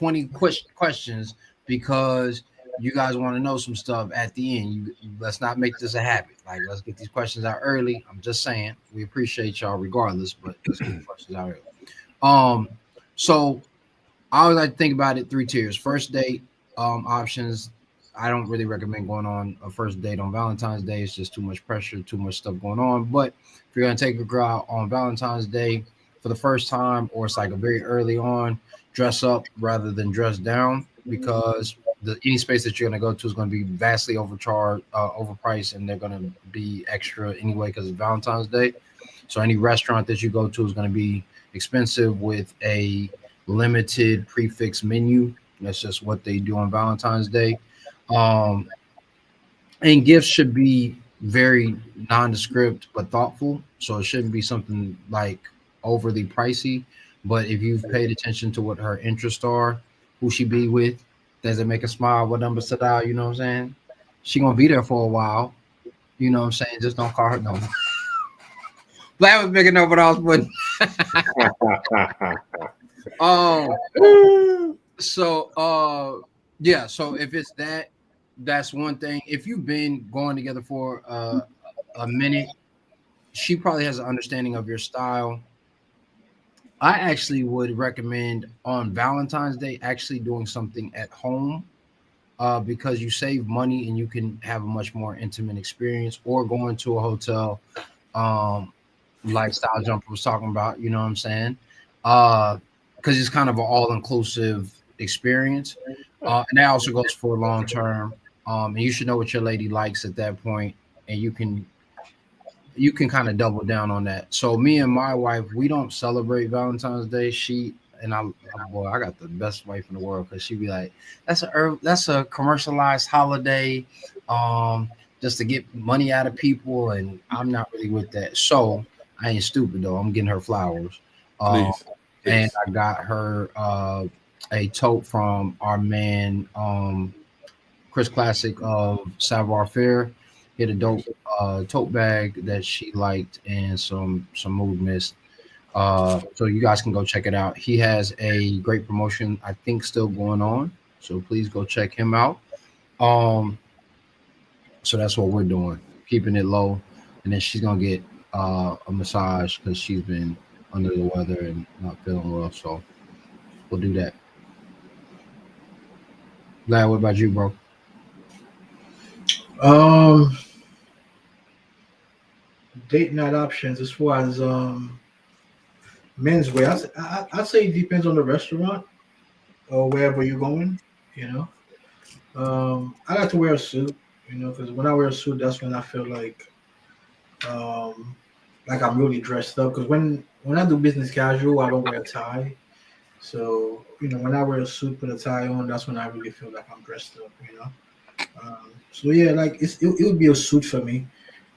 20 questions because you guys want to know some stuff at the end. Let's not make this a habit. Like, let's get these questions out early. I'm just saying, we appreciate y'all regardless, but let's get the questions out early. So I always like to think about it 3 tiers. First date options. I don't really recommend going on a first date on Valentine's Day. It's just too much pressure, too much stuff going on. But if you're gonna take a girl out on Valentine's Day for the first time, or it's like a very early on, dress up rather than dress down, because any space that you're gonna go to is gonna be vastly overcharged, overpriced, and they're gonna be extra anyway because it's Valentine's Day. So any restaurant that you go to is gonna be expensive with a limited prefix menu. That's just what they do on Valentine's Day. Um, and gifts should be very nondescript but thoughtful. So it shouldn't be something like overly pricey. But if you've paid attention to what her interests are, who she be with, does it make her smile? What number sit out? You know what I'm saying? She gonna be there for a while. You know what I'm saying? Just don't call her no. That was big enough what I was putting. Yeah, so if it's that, that's one thing. If you've been going together for a minute, she probably has an understanding of your style. I actually would recommend on Valentine's Day actually doing something at home, because you save money and you can have a much more intimate experience, or going to a hotel, like Style Jumper was talking about, you know what I'm saying? Because it's kind of an all-inclusive experience. And that also goes for long term. And you should know what your lady likes at that point, and you can kind of double down on that. So me and my wife, we don't celebrate Valentine's Day. She and boy, I got the best wife in the world, because she be like, that's a commercialized holiday, just to get money out of people, and I'm not really with that. So I ain't stupid though. I'm getting her flowers. Please. And I got her a tote from our man Chris Classic of Savoir Faire. He had a dope tote bag that she liked, and some mood mist. So you guys can go check it out. He has a great promotion, I think, still going on. So please go check him out. So that's what we're doing, keeping it low, and then she's gonna get a massage because she's been under the weather and not feeling well. So we'll do that. Lad, what about you, bro? Um, Date night options as far as menswear. I'd say it depends on the restaurant or wherever you're going. You know, I like to wear a suit. You know, because when I wear a suit, that's when I feel um, like I'm really dressed up. Because when I do business casual, I don't wear a tie. So when I wear a suit with a tie on, that's when I really feel like I'm dressed up. So yeah, like it would be a suit for me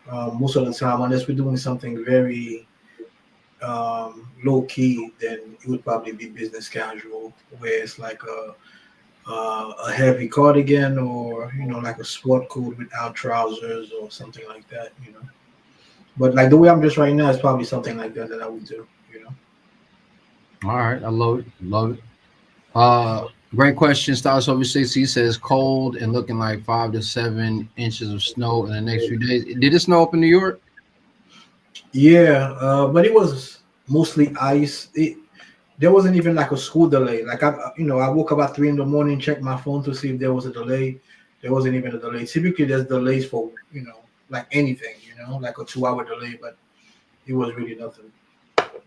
most of the time, unless we're doing something very low key. Then it would probably be business casual, where it's like a heavy cardigan, or like a sport coat without trousers or something like that. But like the way I'm dressed right now is probably something like that I would do. All right, I love it. Love it. Great question. Styles over 60 says cold and looking like 5 to 7 inches of snow in the next few days. Did it snow up in New York? Yeah, but it was mostly ice. There wasn't even like a school delay. Like I woke up at 3 in the morning, checked my phone to see if there was a delay. There wasn't even a delay. Typically, there's delays for like anything, like a 2 hour delay, but it was really nothing.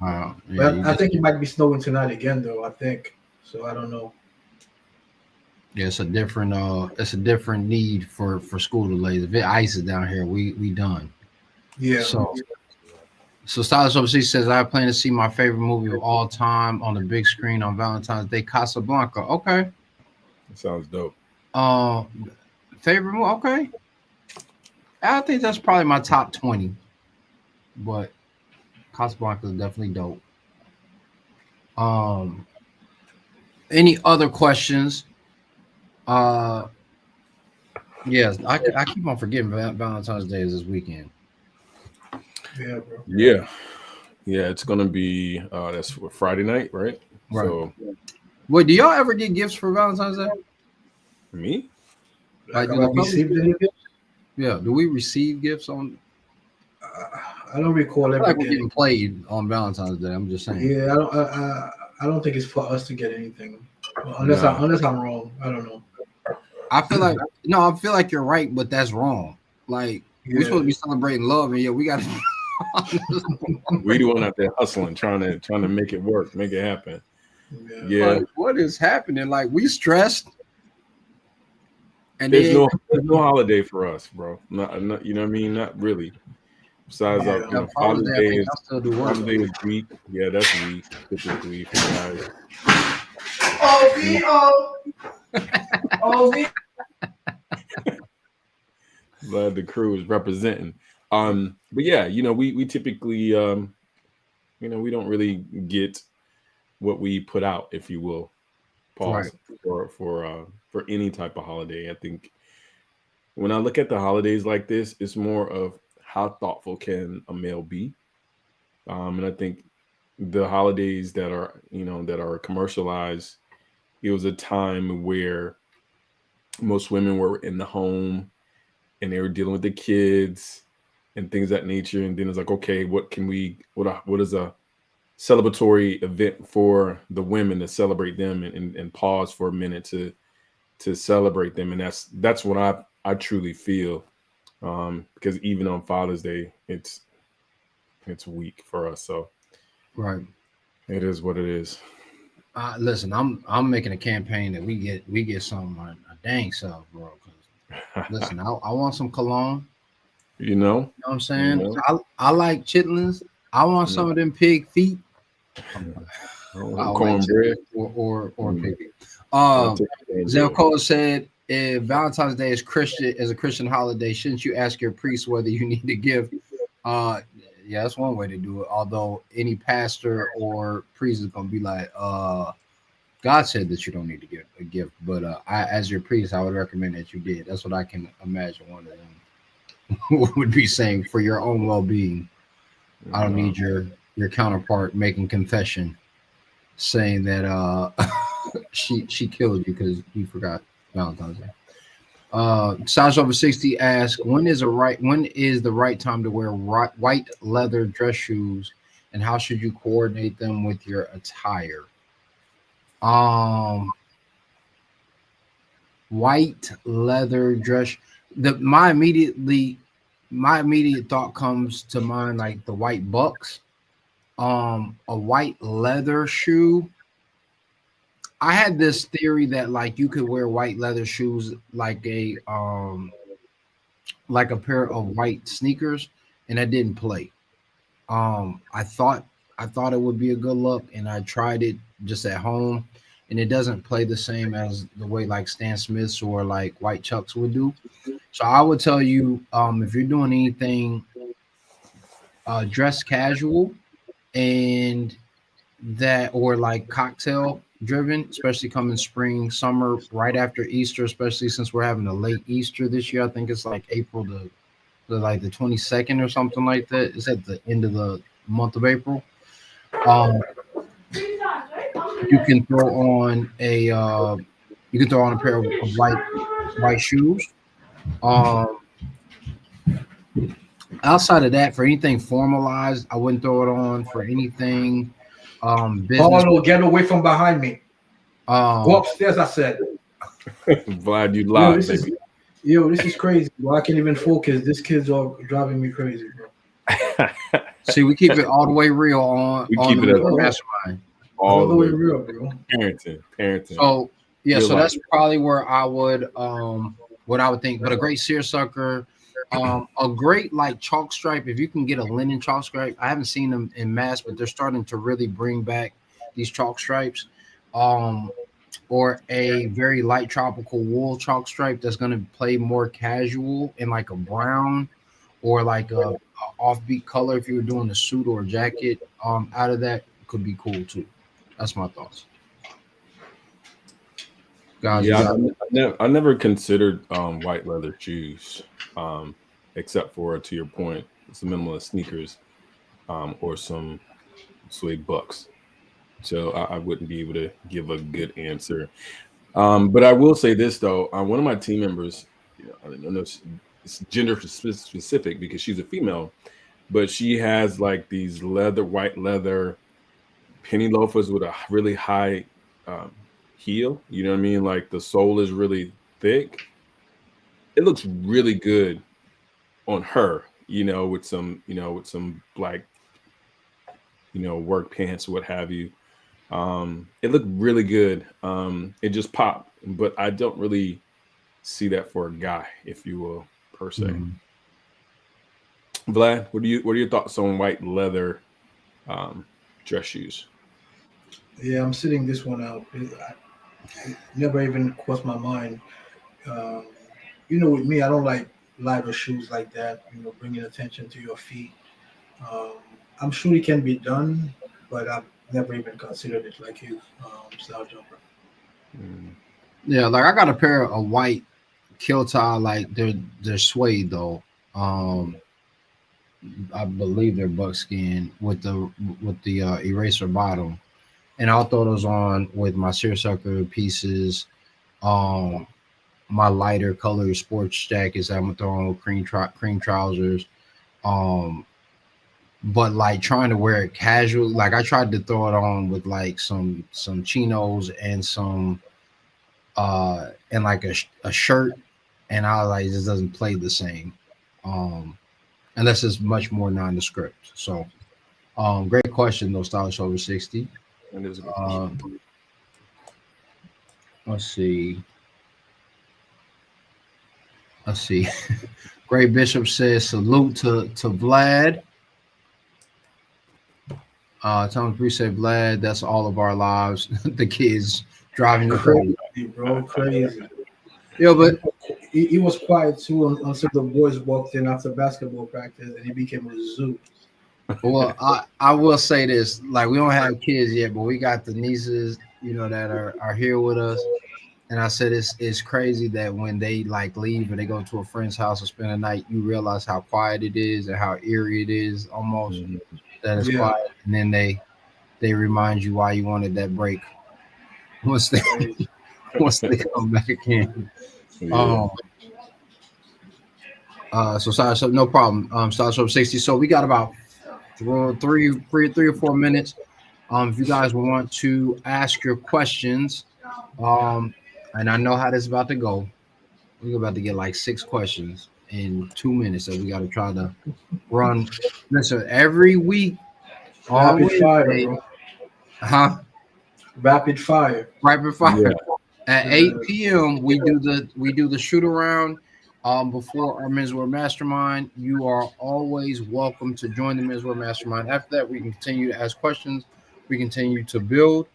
Yeah, But I think it might be snowing tonight again, though. I think so. I don't know. yeah, it's a different need for school delays. If it ices down here, we done. Yeah. So Stylish overseas says I plan to see my favorite movie of all time on the big screen on Valentine's Day, Casablanca. Okay. That sounds dope. Uh, favorite movie. Okay, I think that's probably my top 20. But Casablanca is definitely dope. Um, any other questions? Uh, yes, I keep on forgetting Valentine's Day is this weekend. Yeah, bro. Yeah. Yeah, it's gonna be that's Friday night, right? Right. So Wait, do y'all ever get gifts for Valentine's Day? Me? Like, Like, have I received any gifts? Yeah, do we receive gifts on? I don't recall I feel ever like we're getting. getting played on Valentine's Day. I'm just saying. Yeah, I don't think it's for us to get anything, Nah. unless I'm wrong. I don't know. I feel like no, I feel like you're right, but that's wrong. Like we're supposed to Yeah, be celebrating love, and yeah, we got. We the one out there hustling, trying to make it work, make it happen. yeah. Yeah. Like, what is happening? Like we stressed, and There's then no holiday for us, bro. Not you know what I mean? Not really. Besides, Yeah. Father's Father's Day, I Day think is I still do work. weak. Yeah, that's weak typically for guys. But the crew is representing. But yeah, we typically we don't really get what we put out, if you will. Right. Pause for any type of holiday. I think when I look at the holidays like this, it's more of how thoughtful can a male be. And I think the holidays that are commercialized, it was a time where most women were in the home and they were dealing with the kids and things of that nature. And then it's like, okay, what is a celebratory event for the women to celebrate them and pause for a minute to celebrate them. And that's what I truly feel. Because even on Father's Day, it's weak for us. So Right. it is what it is. Listen, I'm making a campaign that we get some a dang self, bro. 'Cause, listen, I want some cologne. You know, You know what I'm saying? know? I like chitlins. I want some of them pig feet. Cornbread Or Mm. pig feet. I'll take cornbread. Zelko said, if Valentine's Day is a Christian holiday, shouldn't you ask your priest whether you need a gift? Yeah, that's one way to do it. Although any pastor or priest is gonna be like, God said that you don't need to give a gift, but as your priest, I would recommend that you did. That's what I can imagine one of them would be saying for your own well-being. I don't need your counterpart making confession, saying that she killed you because you forgot Valentine's Day. Saj over 60 asks, when is the right time to wear white leather dress shoes, and how should you coordinate them with your attire? White leather dress. My immediate thought comes to mind like the white bucks. A white leather shoe. I had this theory that like you could wear white leather shoes like a pair of white sneakers, and that didn't play. I thought it would be a good look, and I tried it just at home, and it doesn't play the same as the way like Stan Smiths or like white chucks would do. So I would tell you, if you're doing anything dress casual and that or like cocktail driven, especially coming spring, summer, right after Easter, especially since we're having a late Easter this year. I think it's like April like the 22nd or something like that. It's at the end of the month of April. Um, you can throw on a pair of white shoes. Um, Outside of that, for anything formalized, I wouldn't throw it on. For anything business. Paulo, get away from behind me. Go Um, upstairs, I said. Glad you lied, baby. This is crazy. Well, I can't even focus. This kid's all driving me crazy, bro. See, we keep it all the way real on keep it the Mastermind. All the way real, bro. Parenting. So yeah, Real so life. that's probably where I would what I would think. But a great seersucker, a great like chalk stripe. If you can get a linen chalk stripe, I haven't seen them in mass, but they're starting to really bring back these chalk stripes. Or a very light tropical wool chalk stripe that's going to play more casual in like a brown or like a offbeat color. If you were doing a suit or a jacket, out of that could be cool too. That's my thoughts. Guys, Yeah, I never considered white leather shoes, except for, to your point, some minimalist sneakers, or some suede bucks. So I wouldn't be able to give a good answer. But I will say this though, one of my team members, I don't know, it's gender specific because she's a female, but she has like these white leather penny loafers with a really high um, heel. You know what I mean? Like the sole is really thick. It looks really good on her, with some black, work pants, what have you. It looked really good. It just popped, but I don't really see that for a guy, if you will, per se. Mhm. Vlad, what are your thoughts on white leather dress shoes? Yeah, I'm sitting this one out. It never even crossed my mind. Um, with me, I don't like lighter shoes like that. Bringing attention to your feet. Um, I'm sure it can be done, but I've never even considered it like you, style jumper. Mm. Yeah, like I got a pair of white kill tie, like they're suede though. Um, I believe they're buckskin with the eraser bottom, and I'll throw those on with my seersucker pieces. Um, my lighter colored sports jackets I'm gonna throw on with cream trousers. Um, but like trying to wear it casual, like I tried to throw it on with like some chinos and some and like a shirt, and I was like it just doesn't play the same. Um, unless it's much more nondescript. So, great question though, stylish over 60. That is a good Uh, question. let's see. Let's see. Great Bishop says salute to Vlad. Thomas Bree said Vlad. That's all of our lives. The kids driving you crazy. Crazy, bro, crazy. Yeah, but He was quiet too until the boys walked in after basketball practice, and he became a zoo. well, I will say this: like we don't have kids yet, but we got the nieces, that are here with us. And I said it's crazy that when they like leave or they go to a friend's house or spend a night, you realize how quiet it is and how eerie it is almost Mhm. that it's Yeah, quiet. And then they remind you why you wanted that break once they crazy. once they come back in. Yeah. Um so sorry, so no problem. Start show 60. So we got about three or 4 minutes. If you guys want to ask your questions, um, and I know how this is about to go. We're about to get like 6 questions in 2 minutes that we got to try to run. Listen, every week on Rapid fire, Wednesday, bro. huh? Rapid fire. Right before Yeah. at Uh, 8 p.m. we do the shoot around. Before our Menswear Mastermind, you are always welcome to join the Menswear Mastermind. After that, we can continue to ask questions. We continue to build.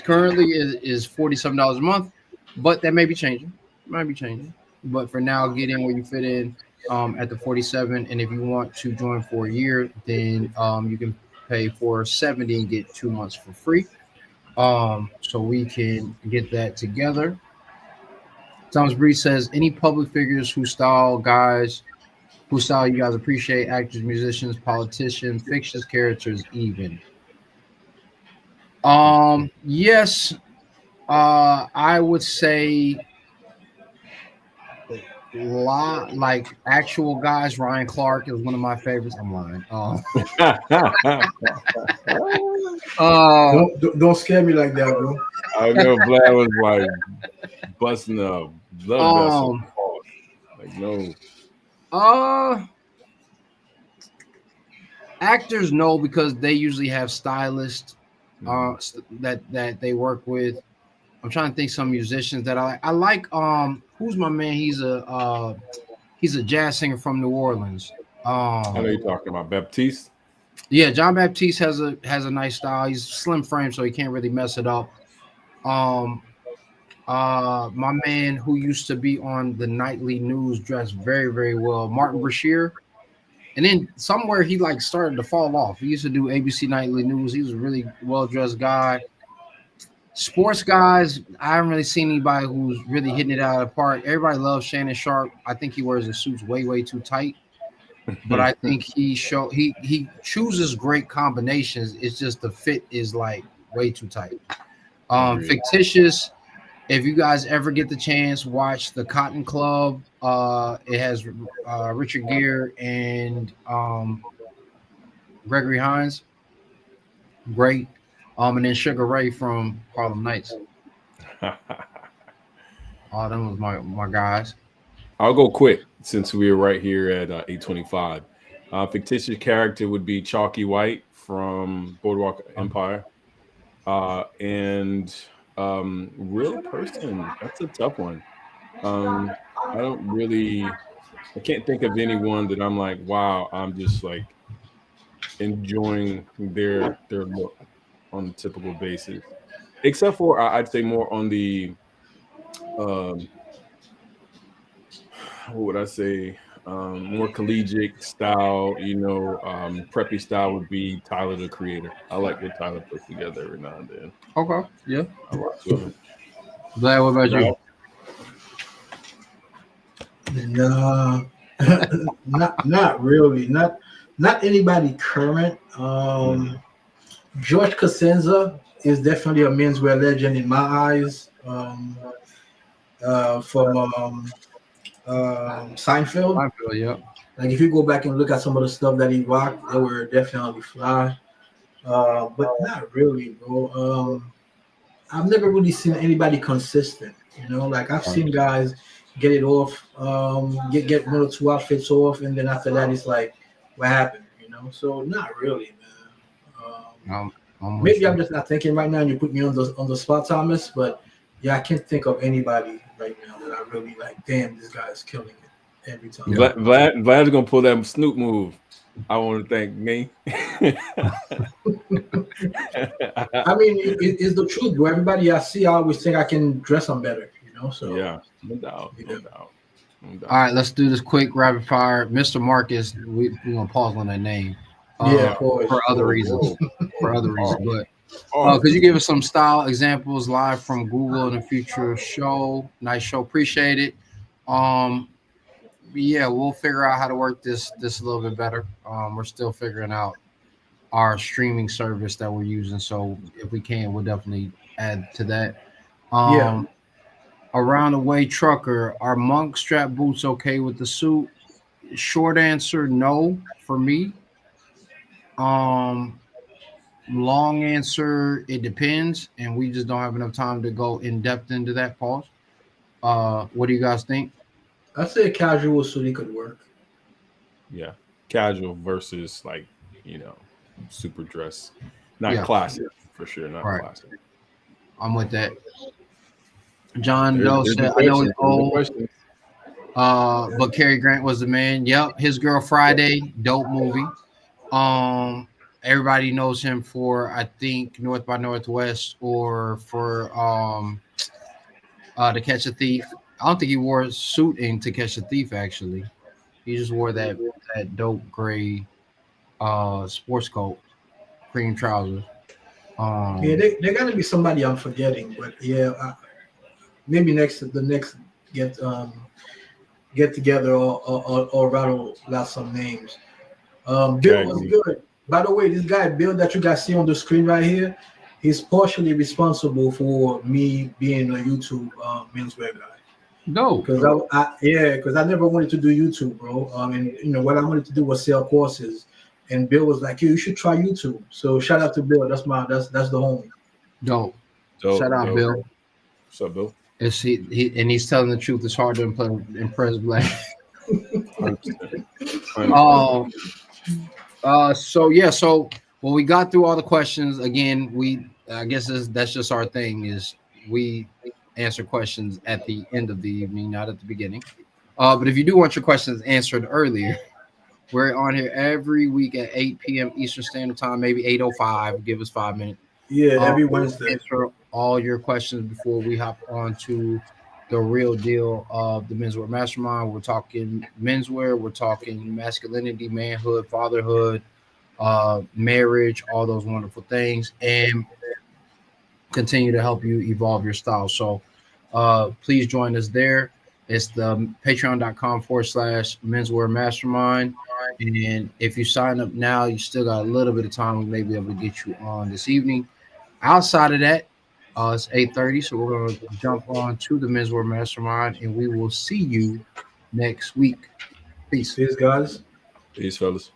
Currently is $47 a month, but that may be changing. Might be changing. But for now, get in where you fit in at the 47. And if you want to join for a year, then you can pay for 70 and get 2 months for free. So we can get that together. Thomas Breeze says any public figures whose style you guys appreciate, actors, musicians, politicians, fictions, characters, even. Yes, I would say like actual guys. Ryan Clark is one of my favorites. I'm lying. Uh, don't scare me like that, bro. I know Vlad was like busting a blood vessel. um, Like, no. uh, actors no because they usually have stylists Mhm. that they work with. I'm trying to think some musicians that I like. Who's my man? He's a jazz singer from New Orleans. I know you're talking about Baptiste. Yeah, John Baptiste has a nice style. He's slim frame, so he can't really mess it up. Um, my man who used to be on the nightly news dressed very very well, Martin Brashear. And then somewhere he like started to fall off. He used to do ABC Nightly News. He was a really well dressed guy. Sports guys, I haven't really seen anybody who's really hitting it out of the park. Everybody loves Shannon Sharp. I think he wears his suits way too tight, but I think he chooses great combinations. It's just the fit is like way too tight. Agreed. Fictitious. If you guys ever get the chance, watch the Cotton Club. It has Richard Gere and Gregory Hines. Great. And then Sugar Ray from Harlem Nights. Oh, them was my guys. I'll go quick since we were right here at 8:25. Fictitious character would be Chalky White from Boardwalk Empire. And real person, that's a tough one. I can't think of anyone that I'm like, wow, I'm just like enjoying their look on a typical basis. Except for I'd say more on the what would I say? More collegiate style, preppy style would be Tyler the Creator. I like what Tyler puts together every now and then. Okay. Yeah. I rock with him. Vlad, what about you? No, not really. Not anybody current. George Costanza is definitely a menswear legend in my eyes. From Seinfeld. Seinfeld, yeah. Like if you go back and look at some of the stuff that he rocked, they were definitely fly. But not really, bro. I've never really seen anybody consistent. Like I've seen guys get it off, get one or two outfits off, and then after that, it's like, what happened? So not really, man. Maybe I'm just not thinking right now, and you put me on the spot, Thomas. But yeah, I can't think of anybody right now that I really like. Damn, this guy is killing it every time. Vlad's gonna pull that Snoop move. I want to thank me. I mean, it's the truth, bro. Everybody I see, I always think I can dress them better, So yeah, no doubt. All right, let's do this quick rapid fire. Mr. Marcus, we're gonna pause on that name. For other reasons. But could you give us some style examples live from Google in a future show? Nice show, appreciate it. Yeah, we'll figure out how to work this a little bit better. We're still figuring out our streaming service that we're using, so if we can, we'll definitely add to that. Around the way trucker, are monk strap boots okay with the suit? Short answer, no for me. Long answer, it depends, and we just don't have enough time to go in depth into that. Pause. What do you guys think? I'd say a casual suit could work. Yeah, casual versus super dress, not classic for sure. Not classic. I'm with that. John Doe said, "I know it's old, but Cary Grant was the man." Yep, His Girl Friday, dope movie. Everybody knows him for, I think, North by Northwest or for To Catch a Thief. I don't think he wore a suit in To Catch a Thief, actually. He just wore that dope gray sports coat, cream trousers. There got to be somebody I'm forgetting, but maybe the next get together or rattle out some names. Bill was good. By the way, this guy Bill that you guys see on the screen right here, he's partially responsible for me being a YouTube menswear guy. No, because I never wanted to do YouTube, bro. And what I wanted to do was sell courses, and Bill was like, "Yo, you should try YouTube." So shout out to Bill. That's the homie. Dope. Shout out, Bill. What's up, Bill? And he's telling the truth. It's hard to impress Black. 100%. So when we got through all the questions, again, I guess that's just our thing, is we answer questions at the end of the evening, not at the beginning. But if you do want your questions answered earlier, we're on here every week at 8 p.m. Eastern Standard Time, maybe 8:05. Give us 5 minutes. Yeah, every Wednesday. Answer all your questions before we hop on to the real deal of the Menswear Mastermind. We're talking menswear. We're talking masculinity, manhood, fatherhood, marriage, all those wonderful things, and continue to help you evolve your style. So please join us there. It's the patreon.com/menswear mastermind. And if you sign up now, you still got a little bit of time. We may be able to get you on this evening. outside of that, it's 8:30, so we're gonna jump on to the Menswear Mastermind, and we will see you next week. Peace. Peace, guys. Peace, fellas.